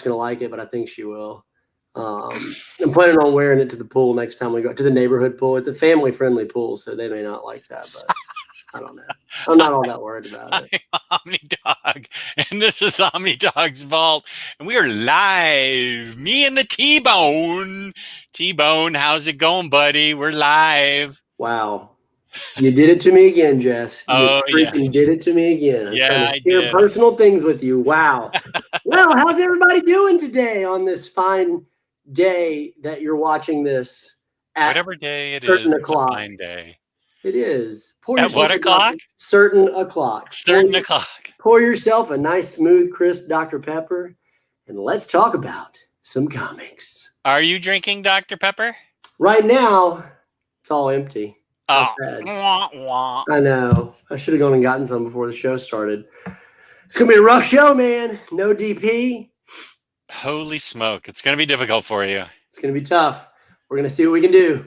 going to like it, but I think she will. I'm planning on wearing it to the pool next time we go to the neighborhood pool. It's a family-friendly pool, so they may not like that, but I don't know. I'm not all that worried about it. OmniDog, and this is OmniDog's Vault, and we are live. Me and the T-Bone. T-Bone, how's it going, buddy? We're live. Wow. You did it to me again, Jess. Oh, you freaking did it to me again. I'm trying to share personal things with you. Wow. Well, how's everybody doing today on this fine day that you're watching this at whatever day it is, it's a fine day. It is. At what o'clock? Certain o'clock. Pour yourself a nice, smooth, crisp Dr. Pepper, and let's talk about some comics. Are you drinking Dr. Pepper? Right now, it's all empty. Oh, I know. I should have gone and gotten some before the show started. It's going to be a rough show, man. No DP. Holy smoke. It's going to be difficult for you. It's going to be tough. We're going to see what we can do.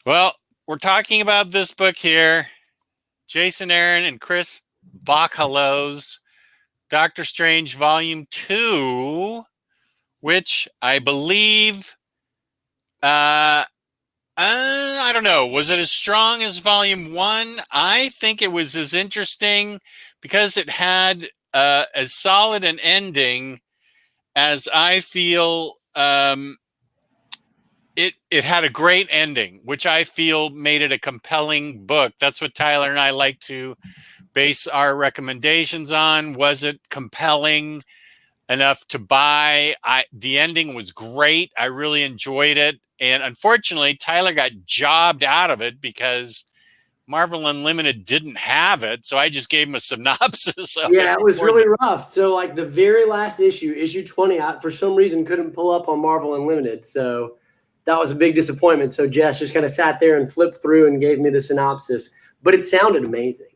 Well, we're talking about this book here. Jason Aaron and Chris Bachalo's Doctor Strange Volume 2, which I believe, I don't know. Was it as strong as Volume 1? I think it was as interesting because it had as solid an ending as I feel. It had a great ending, which I feel made it a compelling book. That's what Tyler and I like to base our recommendations on. Was it compelling enough to buy? The ending was great. I really enjoyed it. And unfortunately, Tyler got jobbed out of it because Marvel Unlimited didn't have it. So I just gave him a synopsis of it was really rough. So like the very last issue 20, I, for some reason, couldn't pull up on Marvel Unlimited. So that was a big disappointment. So Jess just kind of sat there and flipped through and gave me the synopsis. But it sounded amazing.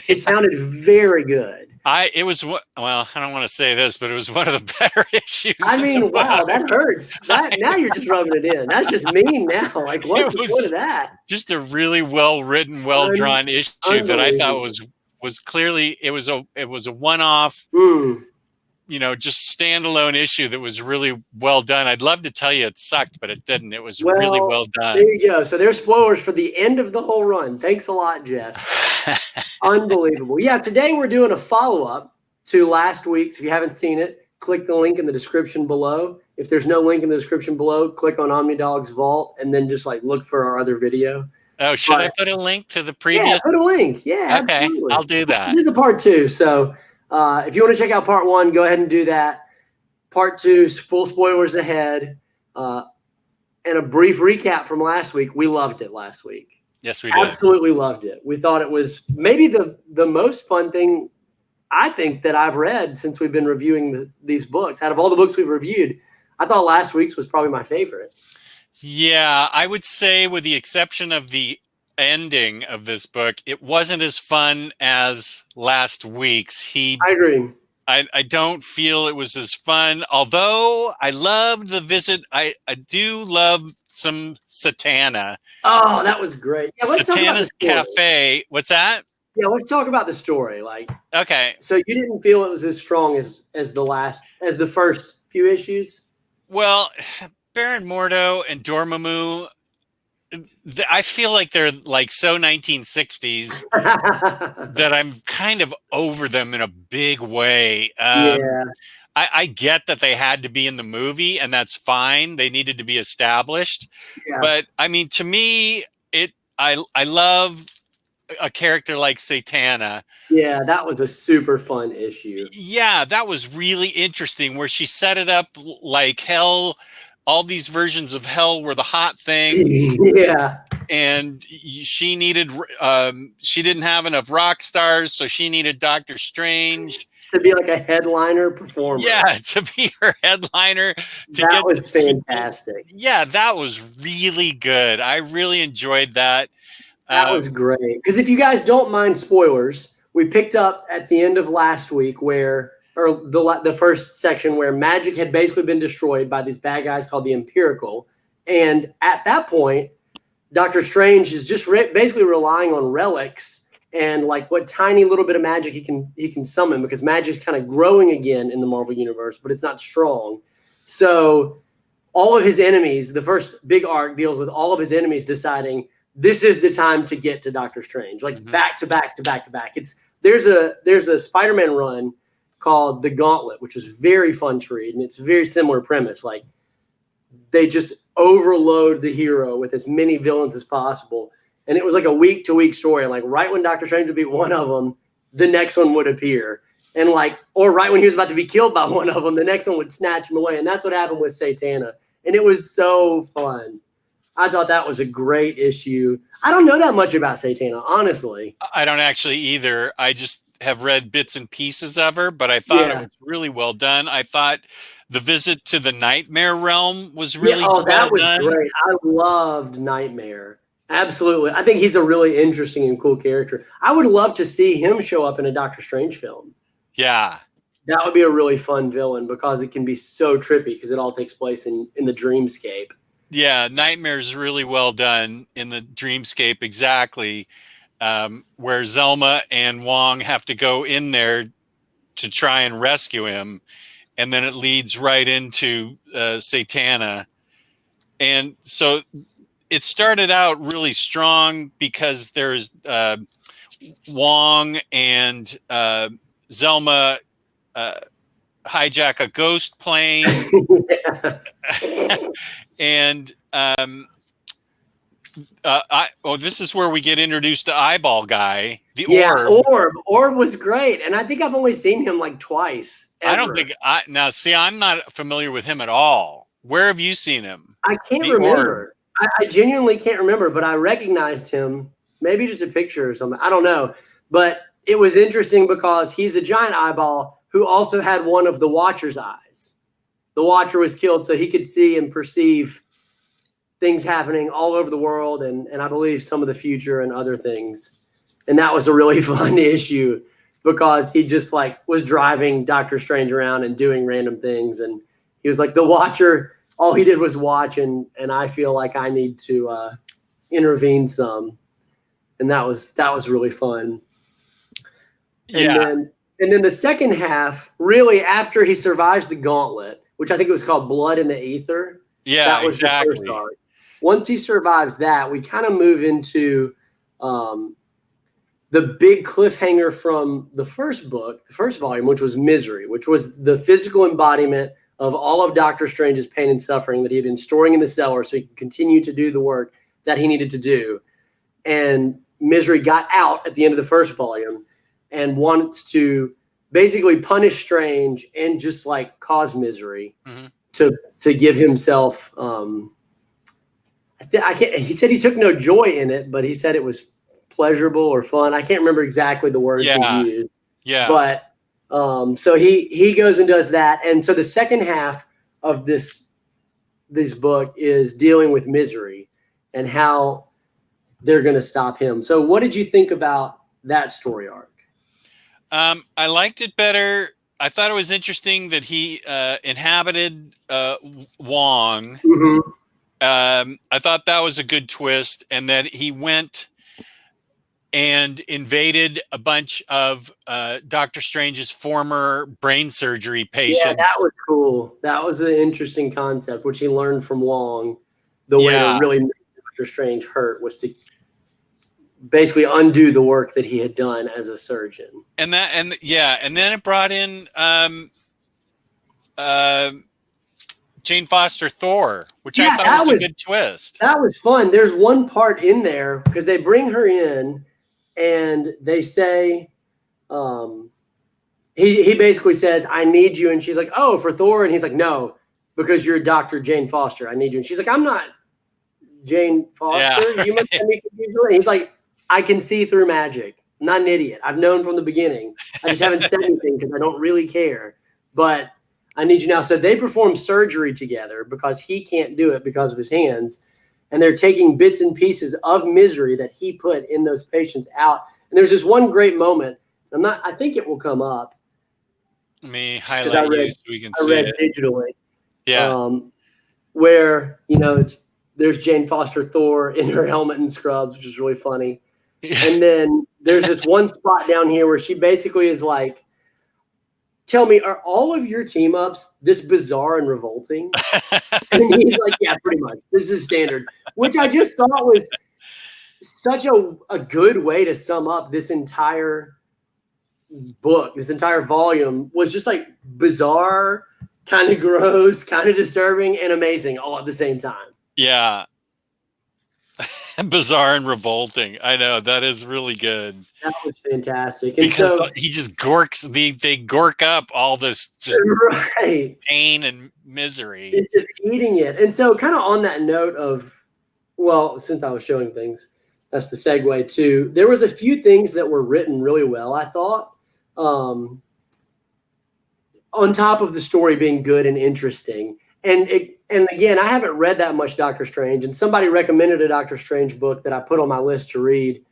It sounded very good. I don't want to say this, but it was one of the better issues. I mean, wow, that hurts. Now you're just rubbing it in. That's just mean now. Like, what's the point of that? Just a really well-written, well-drawn issue that I thought was clearly it was a one-off, just standalone issue that was really well done. I'd love to tell you it sucked, but it didn't. It was really well done. There you go. So there's spoilers for the end of the whole run. Thanks a lot, Jess. Unbelievable. Yeah, today we're doing a follow-up to last week's. If you haven't seen it, click the link in the description below. If there's no link in the description below, click on OmniDog's Vault and then just look for our other video. Oh, should I put a link to the previous? Yeah, put a link. Yeah, okay, absolutely. I'll do that. This is the part 2. So if you want to check out part 1, go ahead and do that. Part 2, full spoilers ahead. And a brief recap from last week. We loved it last week. Yes, we did. Absolutely loved it. We thought it was maybe the most fun thing I think that I've read since we've been reviewing these books. Out of all the books we've reviewed, I thought last week's was probably my favorite. Yeah, I would say with the exception of the ending of this book, it wasn't as fun as last week's. I agree. I don't feel it was as fun, although I loved the visit. I do love some Satana. Oh, that was great. Yeah, Satana's Cafe. What's that? Yeah, let's talk about the story. Okay. So you didn't feel it was as strong as the first few issues? Well, Baron Mordo and Dormammu, I feel like they're so 1960s that I'm kind of over them in a big way. I get that they had to be in the movie, and that's fine. They needed to be established. Yeah. But I mean, to me, I love a character like Satana. Yeah, that was a super fun issue. Yeah, that was really interesting where she set it up like hell. All these versions of hell were the hot thing. Yeah. And she needed, she didn't have enough rock stars, so she needed Doctor Strange. To be like a headliner performer. Yeah, to be her headliner. That was fantastic. Yeah, that was really good. I really enjoyed that. That was great. Because if you guys don't mind spoilers, we picked up at the end of last week the first section where magic had basically been destroyed by these bad guys called the Empirical. And at that point, Doctor Strange is just basically relying on relics and what tiny little bit of magic he can summon, because magic's kind of growing again in the Marvel universe, but it's not strong. So all of his enemies, the first big arc deals with all of his enemies deciding this is the time to get to Doctor Strange, like back to back to back to back. There's a Spider-Man run called The Gauntlet, which is very fun to read, and it's a very similar premise. Like they just overload the hero with as many villains as possible, and it was like a week-to-week story. And like right when Doctor Strange would beat one of them, the next one would appear, and like or right when he was about to be killed by one of them, the next one would snatch him away. And that's what happened with Satana, and it was so fun. I thought that was a great issue. I don't know that much about Satana, honestly. I don't actually either. I just have read bits and pieces of her, but I thought it was really well done. I thought the visit to the Nightmare Realm was really well done. That was great. I loved Nightmare. Absolutely. I think he's a really interesting and cool character. I would love to see him show up in a Doctor Strange film. Yeah. That would be a really fun villain because it can be so trippy because it all takes place in the dreamscape. Yeah, Nightmare's really well done in the dreamscape, exactly, where Zelma and Wong have to go in there to try and rescue him, and then it leads right into Satana. And so it started out really strong because there's Wong and Zelma hijack a ghost plane. And this is where we get introduced to Eyeball Guy, the Orb. Orb was great, and I think I've only seen him like twice. Ever. I don't think now. See, I'm not familiar with him at all. Where have you seen him? I can't remember. I genuinely can't remember, but I recognized him. Maybe just a picture or something. I don't know, but it was interesting because he's a giant eyeball who also had one of the Watcher's eyes. The Watcher was killed so he could see and perceive things happening all over the world and I believe some of the future and other things. And that was a really fun issue because he just like was driving Doctor Strange around and doing random things. And he was like, the Watcher, all he did was watch and I feel like I need to intervene some. And that was really fun. Yeah. And then the second half, really after he survives the Gauntlet, which I think it was called Blood in the Ether. Yeah, that was exactly. The first arc. Once he survives that, we kind of move into the big cliffhanger from the first book, the first volume, which was Misery, which was the physical embodiment of all of Doctor Strange's pain and suffering that he had been storing in the cellar so he could continue to do the work that he needed to do. And Misery got out at the end of the first volume and wants to basically punish Strange and just like cause misery to give himself. He said he took no joy in it, but he said it was pleasurable or fun. I can't remember exactly the words he used. Yeah. But so he goes and does that, and so the second half of this book is dealing with misery and how they're going to stop him. So what did you think about that story arc? I liked it better. I thought it was interesting that he inhabited Wong. I thought that was a good twist, and that he went and invaded a bunch of Doctor Strange's former brain surgery patients. Yeah, that was cool. That was an interesting concept, which he learned from Wong. The way to really make Doctor Strange hurt was to basically undo the work that he had done as a surgeon. And then it brought in Jane Foster Thor, which I thought was a good twist. That was fun. There's one part in there because they bring her in and they say, he basically says, I need you. And she's like, oh, for Thor. And he's like, no, because you're Dr. Jane Foster. I need you. And she's like, I'm not Jane Foster. Yeah. You must have me confused. And he's like, I can see through magic. I'm not an idiot. I've known from the beginning. I just haven't said anything because I don't really care. But I need you now. So they perform surgery together because he can't do it because of his hands. And they're taking bits and pieces of misery that he put in those patients out. And there's this one great moment. I think it will come up. Let me highlight you so we can see it. I read digitally. Yeah. Where, there's Jane Foster Thor in her helmet and scrubs, which is really funny. And then there's this one spot down here where she basically is like tell me, are all of your team ups this bizarre and revolting? And he's like, yeah, pretty much. This is standard, which I just thought was such a good way to sum up this entire book. This entire volume was just like bizarre, kind of gross, kind of disturbing, and amazing all at the same time. Yeah. Bizarre and revolting. I know, that is really good. That was fantastic. And because so he just gorks they gork up all this just right. pain and misery. It's just eating it. And so kind of on that note of, well, since I was showing things, that's the segue to, there was a few things that were written really well, I thought, on top of the story being good and interesting. And again, I haven't read that much Doctor Strange, and somebody recommended a Doctor Strange book that I put on my list to read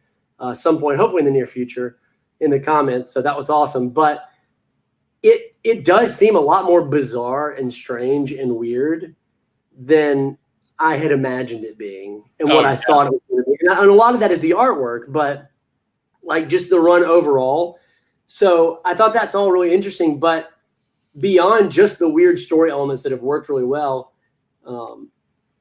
some point, hopefully in the near future, in the comments. So that was awesome. But it does seem a lot more bizarre and strange and weird than I had imagined it being and what I thought it was going to be. And a lot of that is the artwork, but like just the run overall. So I thought that's all really interesting. But beyond just the weird story elements that have worked really well,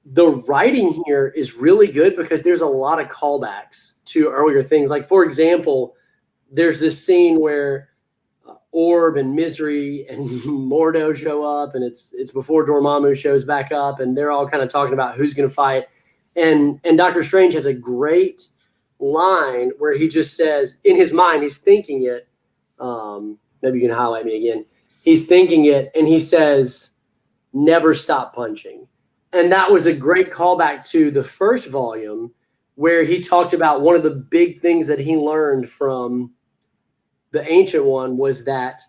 the writing here is really good because there's a lot of callbacks to earlier things. Like, for example, there's this scene where Orb and Misery and Mordo show up, and it's before Dormammu shows back up, and they're all kind of talking about who's going to fight. And Doctor Strange has a great line where he just says, in his mind, he's thinking it. Maybe you can highlight me again. He's thinking it, and he says, "Never stop punching." And that was a great callback to the first volume where he talked about one of the big things that he learned from the Ancient One was that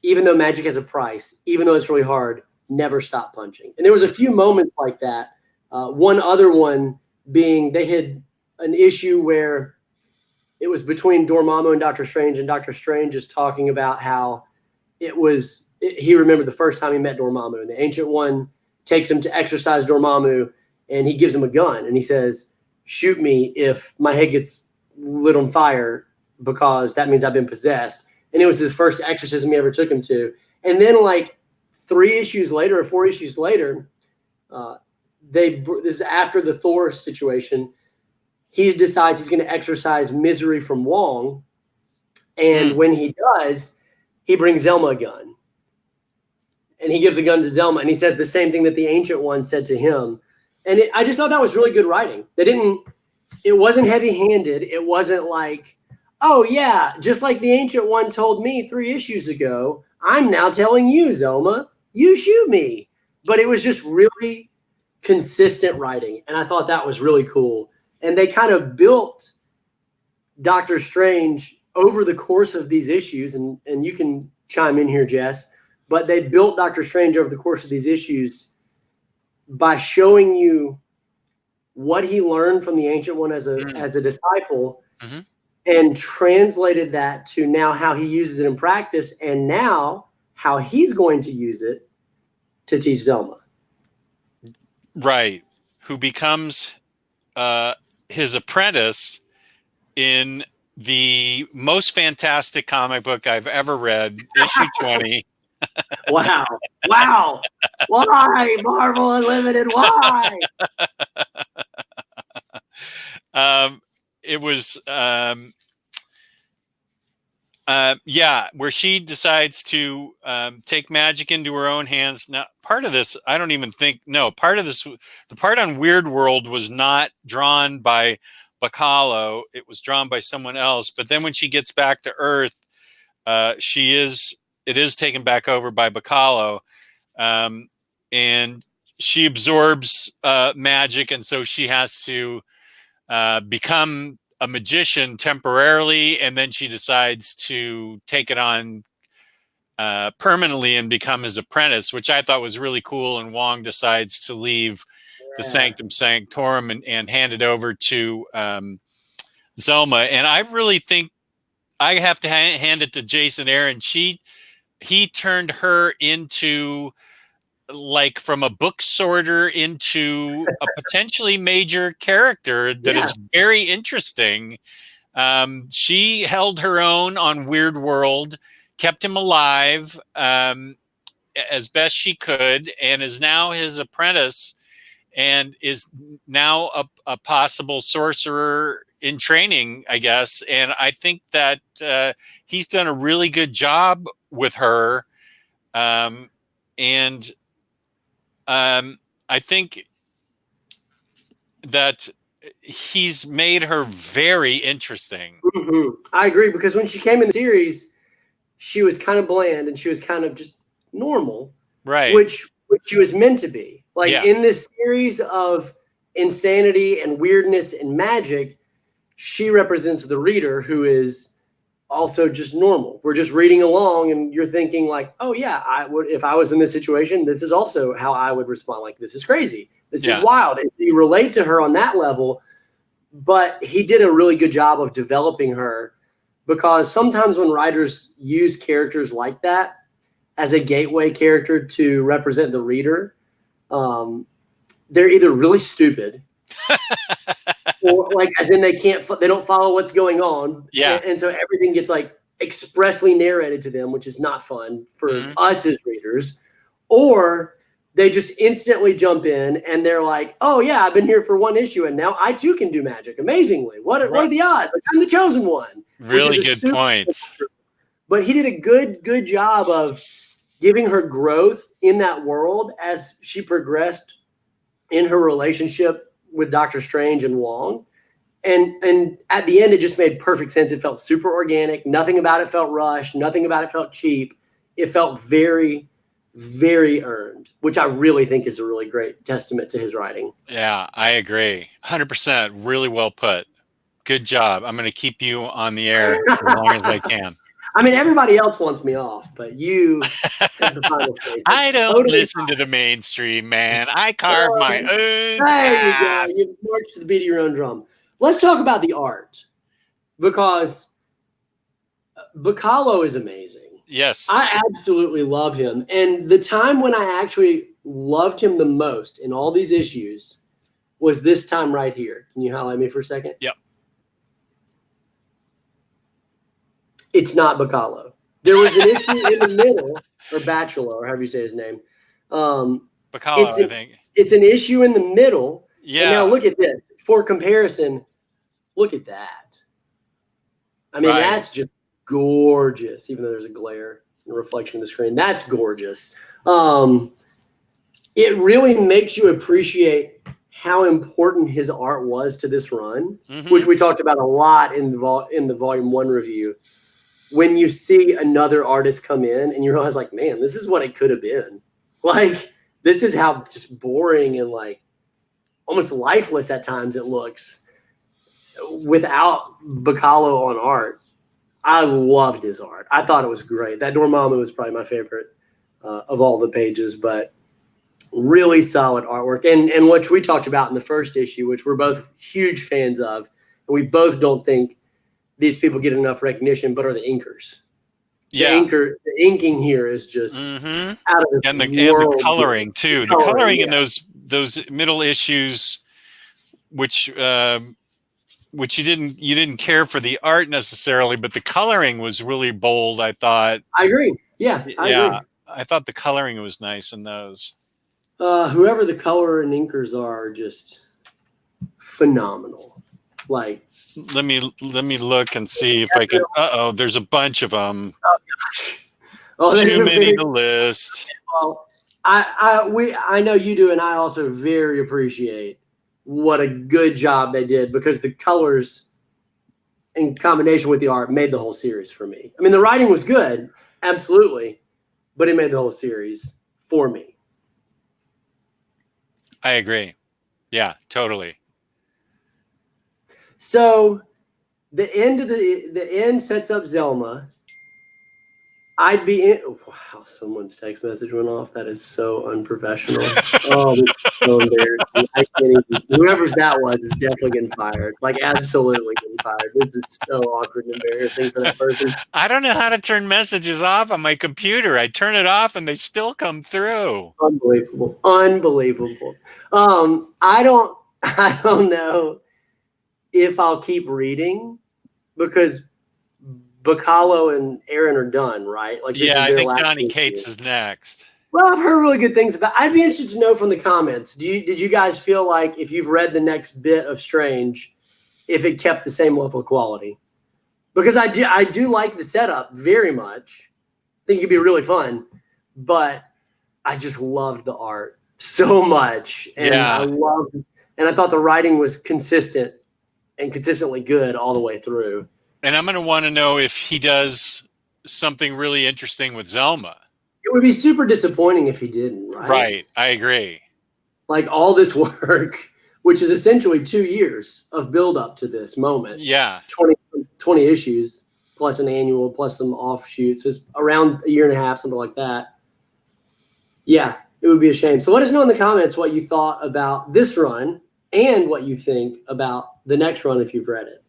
even though magic has a price, even though it's really hard, never stop punching. And there was a few moments like that. One other one being they had an issue where it was between Dormammu and Doctor Strange is talking about how he remembered the first time he met Dormammu, and the Ancient One takes him to exercise Dormammu, and he gives him a gun, and he says, "Shoot me if my head gets lit on fire, because that means I've been possessed." And it was his first exorcism he ever took him to. And then like 3 issues later or 4 issues later, this is after the Thor situation, he decides he's going to exorcise Misery from Wong. And when he does, he brings Zelma a gun. And he gives a gun to Zelma, and he says the same thing that the Ancient One said to him. And I just thought that was really good writing. It wasn't heavy-handed. It wasn't like, oh, yeah, just like the Ancient One told me 3 issues ago, I'm now telling you, Zelma, you shoot me. But it was just really consistent writing, and I thought that was really cool. And they kind of built Doctor Strange over the course of these issues, and you can chime in here, Jess, but they built Doctor Strange over the course of these issues by showing you what he learned from the Ancient One as a disciple, and translated that to now how he uses it in practice, and now how he's going to use it to teach Zelma. Right. Who becomes his apprentice in the most fantastic comic book I've ever read, issue 20. Wow. Why, Marvel Unlimited? Why? It was, where she decides to take magic into her own hands. Now, part of this, I don't even think, the part on Weird World was not drawn by Bachalo. It was drawn by someone else. But then when she gets back to Earth, it is taken back over by Bachalo. And she absorbs magic, and so she has to become a magician temporarily, and then she decides to take it on permanently and become his apprentice, which I thought was really cool. And Wong decides to leave the Sanctum Sanctorum and hand it over to Zelma. And I really think I have to hand it to Jason Aaron. He turned her into, like, from a book sorter into a potentially major character that is very interesting. She held her own on Weird World, kept him alive as best she could, and is now his apprentice, and is now a possible sorcerer in training, I guess. And I think that he's done a really good job with her. And I think that he's made her very interesting. Mm-hmm. I agree, because when she came in the series, she was kind of bland and she was kind of just normal, Right. Which she was meant to be. Like in this series of insanity and weirdness and magic, she represents the reader who is also just normal. We're just reading along and you're thinking like, oh yeah, I would, if I was in this situation, this is also how I would respond. Like, this is crazy. This is wild. And you relate to her on that level, but he did a really good job of developing her, because sometimes when writers use characters like that as a gateway character to represent the reader, they're either really stupid or like, as in they don't follow what's going on. And so everything gets like expressly narrated to them, which is not fun for us as readers. Or they just instantly jump in and they're like, oh yeah, I've been here for one issue and now I too can do magic amazingly. What are the odds? Like, I'm the chosen one. Really good points. But he did a good job of giving her growth in that world as she progressed in her relationship with Doctor Strange and Wong. And at the end, it just made perfect sense. It felt super organic. Nothing about it felt rushed. Nothing about it felt cheap. It felt very, very earned, which I really think is a really great testament to his writing. Yeah, I agree. 100%. Really well put. Good job. I'm going to keep you on the air as long as I can. I mean, everybody else wants me off, but you have the final say. I don't listen to the mainstream, man. I carve my own There you go. You march to the beat of your own drum. Let's talk about the art, because Bachalo is amazing. Yes. I absolutely love him. And the time when I actually loved him the most in all these issues was this time right here. Can you highlight me for a second? Yep. It's not Bachalo. There was an issue in the middle, or Bachalo, or however you say his name. Bachalo, I think. It's an issue in the middle. Yeah. And now look at this. For comparison, look at that. I mean, that's just gorgeous, even though there's a glare and reflection of the screen. That's gorgeous. It really makes you appreciate how important his art was to this run, which we talked about a lot in the Volume 1 review. When you see another artist come in and you realize, like, man, this is what it could have been. Like, this is how just boring and like almost lifeless at times it looks without Bachalo on art. I loved his art. I thought it was great. That Dormammu was probably my favorite of all the pages, but really solid artwork. And which we talked about in the first issue, which we're both huge fans of, and we both don't think these people get enough recognition, but are the inkers. The inking here is just out of this and world. And the coloring too. The coloring in those middle issues, which you didn't care for the art necessarily, but the coloring was really bold, I thought. I agree. Yeah, I agree. I thought the coloring was nice in those. Whoever the color and inkers are just phenomenal. Like, let me look and see if I can. There's a bunch of them. Oh gosh. Too many to list. Well, I know you do, and I also very appreciate what a good job they did, because the colors in combination with the art made the whole series for me. I mean, the writing was good, absolutely, but it made the whole series for me. I agree. Yeah, totally. So the end sets up Zelma. I'd be in. Wow, someone's text message went off. That is so unprofessional. Oh, this is so embarrassing. I can't even. Whoever's that was is definitely getting fired. Like, absolutely getting fired. This is so awkward and embarrassing for that person. I don't know how to turn messages off on my computer. I turn it off and they still come through. Unbelievable. I don't know if I'll keep reading, because Bachalo and Aaron are done, right? Like, this Yeah, is I their think last Donnie issue. Cates is next. Well, I've heard really good things about. I'd be interested to know from the comments. Did you guys feel like if you've read the next bit of Strange, if it kept the same level of quality? Because I do like the setup very much. I think it could be really fun, but I just loved the art so much, and Yeah. I thought the writing was consistent and consistently good all the way through. And I'm going to want to know if he does something really interesting with Zelma. It would be super disappointing if he didn't, right? Right. I agree. Like, all this work, which is essentially 2 years of build up to this moment. Yeah. 20 issues plus an annual plus some offshoots. It's around a year and a half, something like that. Yeah, it would be a shame. So let us know in the comments what you thought about this run and what you think about the next run if you've read it.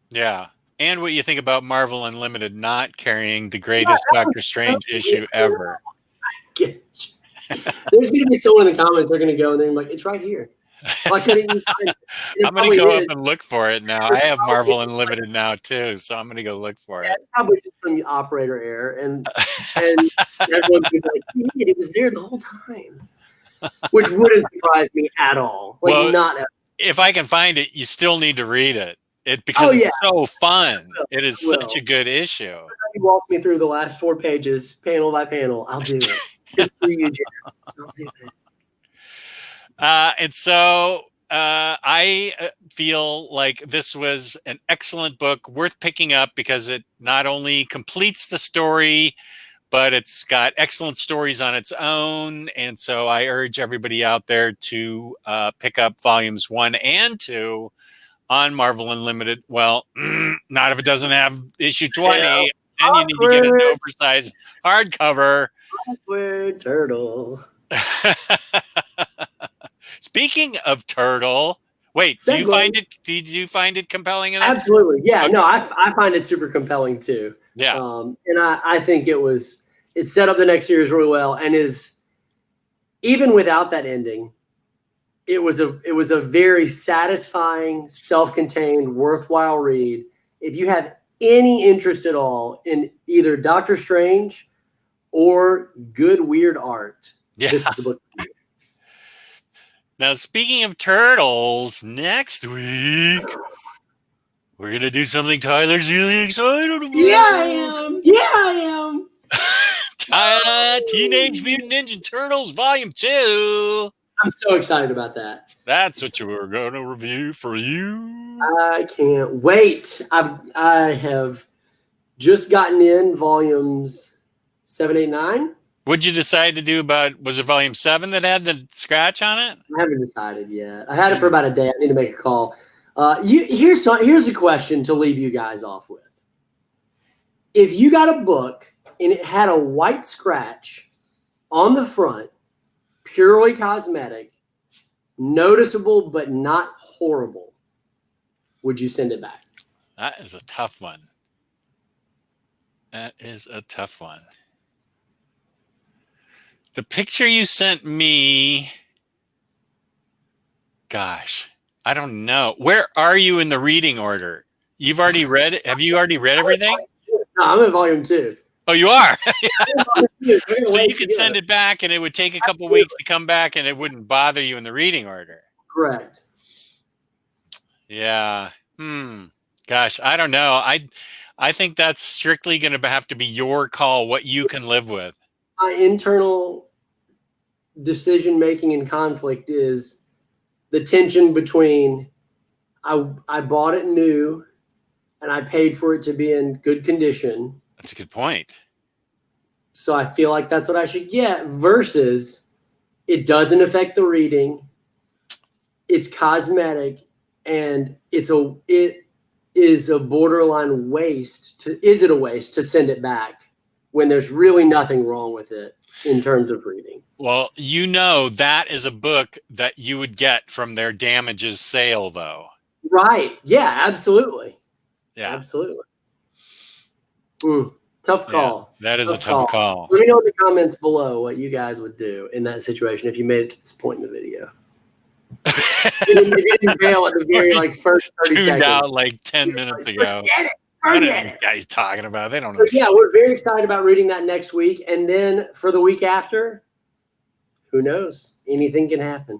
Yeah. And what you think about Marvel Unlimited not carrying the greatest Doctor Strange issue ever. There's going to be someone in the comments, they're going to go and they're like, it's right here. Why couldn't you find it? I'm going to go up and look for it now. I have Marvel Unlimited now too, so I'm going to go look for it. It's probably just some operator error, and everyone's going to be like, it was there the whole time, which wouldn't surprise me at all. Like, well, not at all. If I can find it, you still need to read it. Because it's so fun. It is such a good issue. You walk me through the last 4 pages, panel by panel. I'll do it. Just for you, Jeff. I'll do it. And so I feel like this was an excellent book, worth picking up because it not only completes the story, but it's got excellent stories on its own. And so I urge everybody out there to pick up volumes 1 and 2 on Marvel Unlimited. Well, not if it doesn't have issue 20. Yeah. And you need to get an oversized hardcover. Awkward turtle. Speaking of turtle, wait, did you find it compelling enough? Absolutely. Yeah, okay. No, I find it super compelling too. Yeah. And I think it set up the next series really well, and is, even without that ending, it was a very satisfying, self-contained, worthwhile read. If you have any interest at all in either Doctor Strange or good weird art, this is the book for you. Now, speaking of turtles, next week we're gonna do something Tyler's really excited about. Yeah, I am. Teenage Mutant Ninja Turtles Volume 2. I'm so excited about that. That's what we're going to review for you. I can't wait. I have just gotten in volumes 7, 8, 9. What'd you decide to do about, was it volume 7 that had the scratch on it? I haven't decided yet. I had it for about a day. I need to make a call. Here's a question to leave you guys off with. If you got a book and it had a white scratch on the front, purely cosmetic, noticeable but not horrible, would you send it back? That is a tough one. That is a tough one. The picture you sent me, gosh, I don't know. Where are you in the reading order? You've already read it? Have you already read everything? No, I'm in volume 2. Oh, you are? So you could send it back and it would take a couple weeks to come back and it wouldn't bother you in the reading order. Correct. Yeah. Gosh, I don't know. I think that's strictly going to have to be your call, what you can live with. My internal decision-making and conflict is the tension between I bought it new and I paid for it to be in good condition. That's a good point. So I feel like that's what I should get, versus it doesn't affect the reading. It's cosmetic, and it is a borderline waste. Is it a waste to send it back when there's really nothing wrong with it in terms of reading? Well, that is a book that you would get from their damages sale, though. Right. Yeah, absolutely. Yeah. Absolutely. Tough call. Yeah, that is a tough call. Let me know in the comments below what you guys would do in that situation if you made it to this point in the video. If you didn't bail at the very first 30 seconds. Out like 10 minutes ago. What are Forget these it. guys talking about? They don't know. But yeah, we're very excited about reading that next week. And then for the week after, who knows? Anything can happen.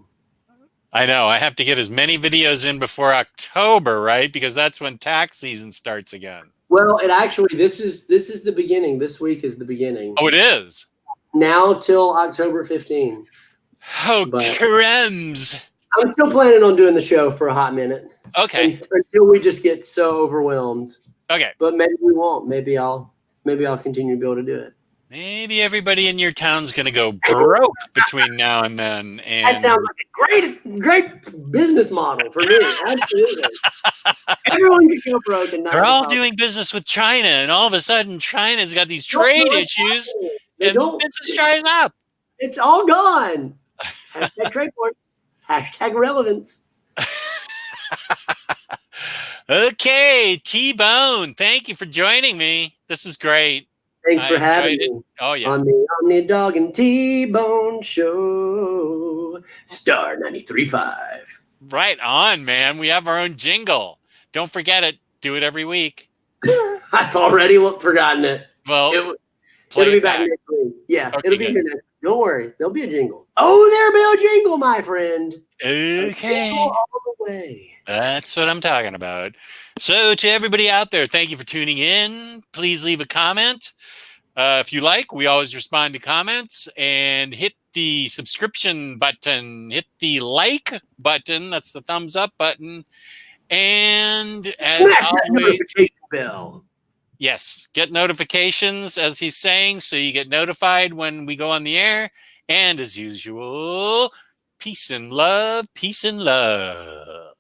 I know. I have to get as many videos in before October, right? Because that's when tax season starts again. Well, it actually this is the beginning. This week is the beginning. Oh, it is. Now till October 15. Oh, But crumbs. I'm still planning on doing the show for a hot minute. Okay. Until we just get so overwhelmed. Okay. But maybe we won't. Maybe I'll continue to be able to do it. Maybe everybody in your town's going to go broke between now and then. And That sounds like a great business model for me. Absolutely. Everyone could go broke and not. they're all doing business with China, and all of a sudden, China's got these trade issues, and business dries up. It's all gone. Hashtag trade wars. Hashtag relevance. Okay, T-Bone, thank you for joining me. This is great. Thanks for having me. Oh, yeah. On the OmniDog and T-Bone show. Star 93.5. Right on, man. We have our own jingle. Don't forget it. Do it every week. I've already forgotten it. Well, it'll be back next week. Yeah, okay, it'll be here next week. Don't worry. There'll be a jingle. Oh, there'll be a jingle, my friend. Okay. All the way. That's what I'm talking about. So to everybody out there, thank you for tuning in. Please leave a comment. If you like, we always respond to comments, and hit the subscription button, hit the like button. That's the thumbs up button. And as smash that always, notification bell. Yes, get notifications, as he's saying, so you get notified when we go on the air. And as usual, peace and love, peace and love.